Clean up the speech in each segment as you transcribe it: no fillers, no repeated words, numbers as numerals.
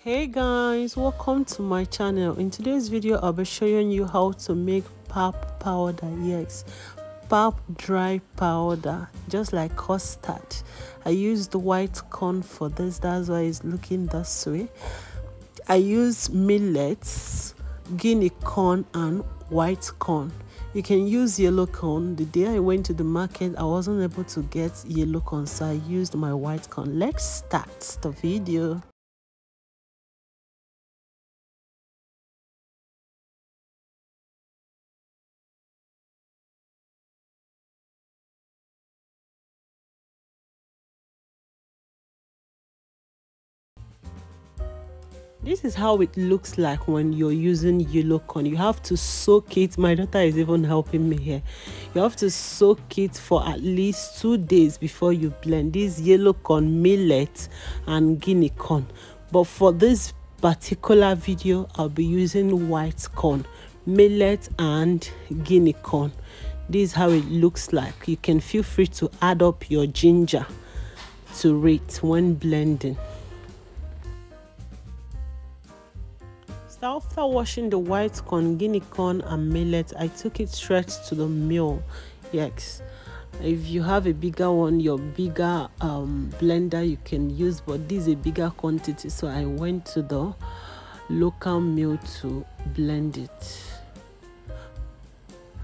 Hey guys, welcome to my channel. In today's video I'll be showing you how to make pap powder. Yes, pap dry powder, just like custard. I used white corn for this, that's why it's looking this way. I use millets, guinea corn and white corn. You can use yellow corn. The day I went to the market I wasn't able to get yellow corn, so I used my white corn. Let's start the video. This is how it looks like when you're using yellow corn. You have to soak it. My daughter is even helping me here. You have to soak it for at least 2 days before you blend this yellow corn, millet and guinea corn. But for this particular video I'll be using white corn, millet and guinea corn. This is how it looks like. You can feel free to add up your ginger to it when blending. So after washing the white corn, guinea corn and millet, I took it straight to the mill. Yes, if you have a bigger one, your bigger blender you can use, but this is a bigger quantity, so I went to the local mill to blend it,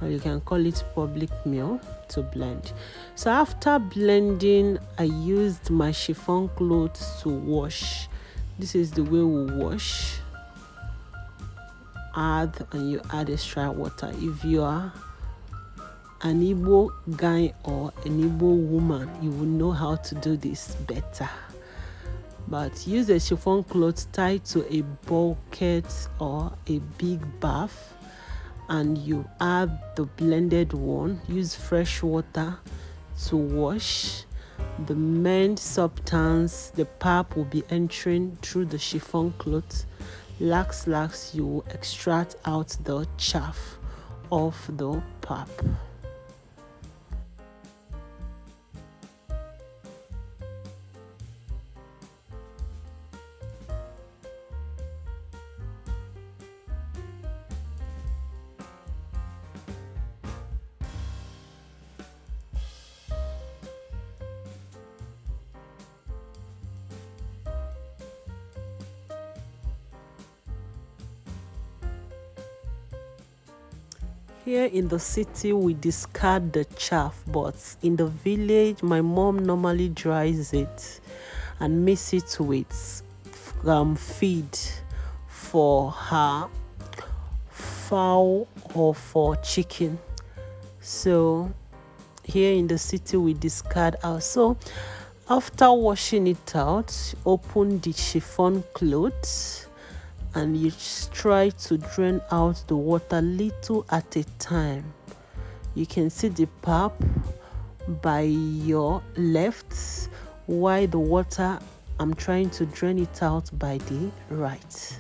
or you can call it public mill to blend. So after blending I used my chiffon cloth to wash. This is the way we wash. You add extra water. If you are an Igbo guy or an Igbo woman, you will know how to do this better. But use a chiffon cloth tied to a bucket or a big bath, and you add the blended one. Use fresh water to wash. The main substance, the pap, will be entering through the chiffon cloth. Lax, you will extract out the chaff of the pap. Here in the city we discard the chaff, but in the village my mom normally dries it and mix it with feed for her fowl or for chicken. So here in the city we discard out. So after washing it out, open the chiffon cloth and you try to drain out the water little at a time. You can see the pap by your left, while the water I'm trying to drain it out by the right.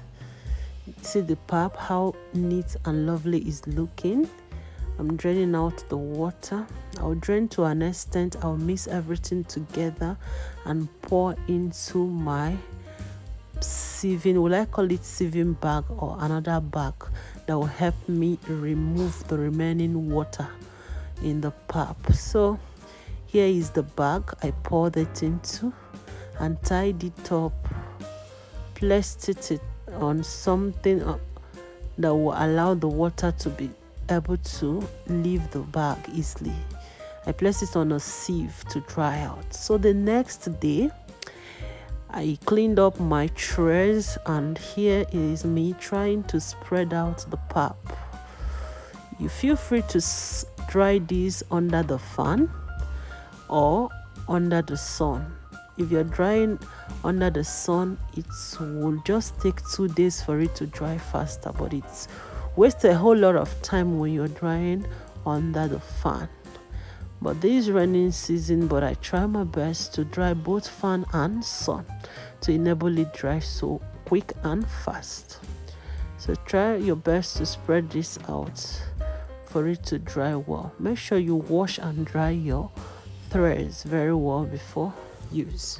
See the pap, how neat and lovely is looking. I'm draining out the water. I'll drain to an extent. I'll mix everything together and pour into my sieving, will I call it sieving bag, or another bag that will help me remove the remaining water in the pap. So here is the bag I poured it into and tied it up, placed it on something that will allow the water to be able to leave the bag easily. I placed it on a sieve to dry out. So the next day I cleaned up my trays, and here is me trying to spread out the pap. You feel free to dry this under the fan or under the sun. If you're drying under the sun, it will just take 2 days for it to dry faster, but it's wastes a whole lot of time when you're drying under the fan. But this rainy season, but I try my best to dry both fan and sun to enable it dry so quick and fast. So try your best to spread this out for it to dry well. Make sure you wash and dry your threads very well before use.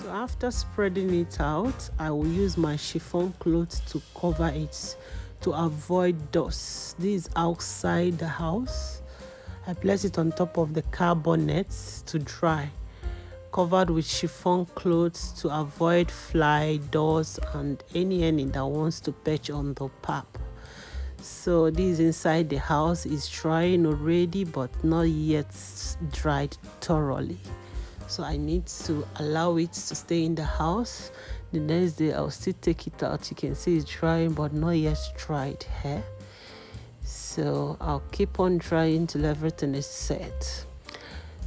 After spreading it out, I will use my chiffon cloth to cover it to avoid dust. This is outside the house. I place it on top of the car bonnet to dry, covered with chiffon clothes to avoid fly, dust, and any that wants to perch on the pap. So this inside the house is drying already, but not yet dried thoroughly. So I need to allow it to stay in the house. The next day I'll still take it out. You can see it's drying, but not yet dried here. So I'll keep on drying till everything is set.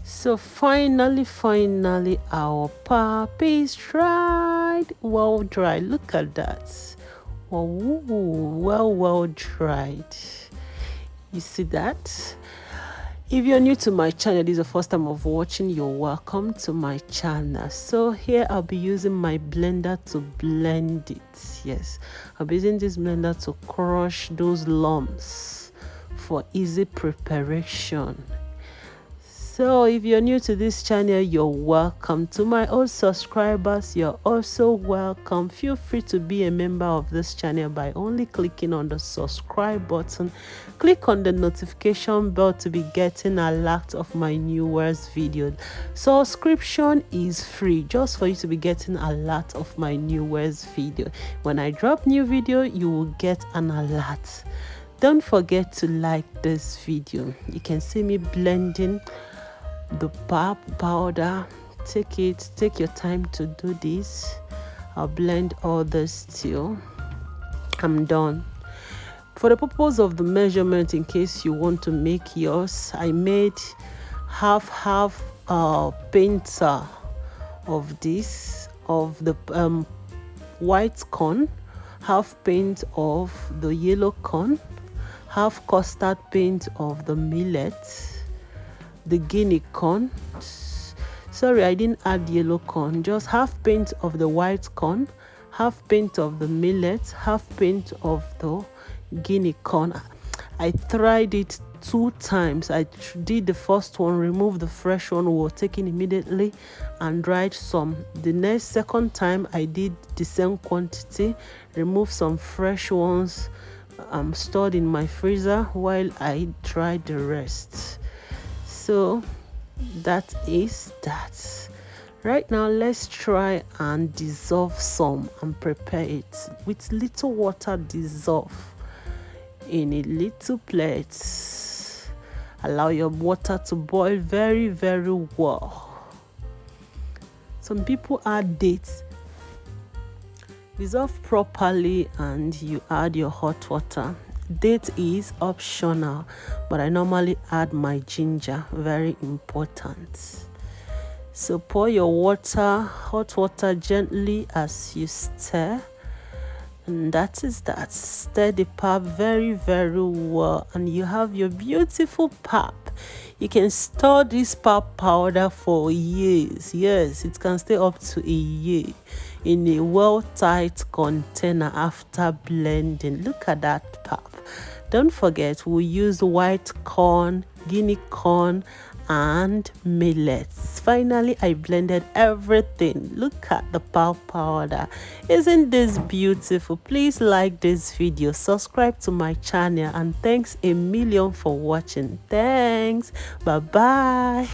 So finally our pap is dried. Well dried. Look at that. Well dried. You see that? If you're new to my channel, this is the first time of watching, you're welcome to my channel. So here I'll be using my blender to blend it. Yes, I'll be using this blender to crush those lumps for easy preparation. So if you're new to this channel, you're welcome. To my old subscribers, you're also welcome. Feel free to be a member of this channel by only clicking on the subscribe button. Click on the notification bell to be getting alert of my newest video. Subscription is free, just for you to be getting alert of my newest video. When I drop new video, you will get an alert. Don't forget to like this video. You can see me blending the pap powder. Take your time to do this. I'll blend all this till I'm done. For the purpose of the measurement, in case you want to make yours, I made half painter of this, of the white corn, half paint of the yellow corn, half custard paint of the millet, the guinea corn. Sorry, I didn't add yellow corn. Just half paint of the white corn, half paint of the millet, half paint of the guinea corn. I tried it 2 times. I did the first one, removed the fresh one, was taken immediately, and dried some. The second time I did the same quantity, removed some fresh ones, stored in my freezer while I dried the rest. So that is that. Right now, let's try and dissolve some and prepare it with little water. Dissolve in a little plate. Allow your water to boil very well. Some people add dates. Dissolve properly and you add your hot water. Date is optional, but I normally add my ginger. Very important. So pour your water, hot water, gently as you stir, and that is that. Stir the pap very well, and you have your beautiful pap. You can store this pap powder for years. Yes, it can stay up to a year in a well-tight container after blending. Look at that pap. Don't forget, we use white corn, guinea corn, and millets. Finally, I blended everything. Look at the pap powder. Isn't this beautiful? Please like this video, subscribe to my channel, and thanks a million for watching. Thanks. Bye bye.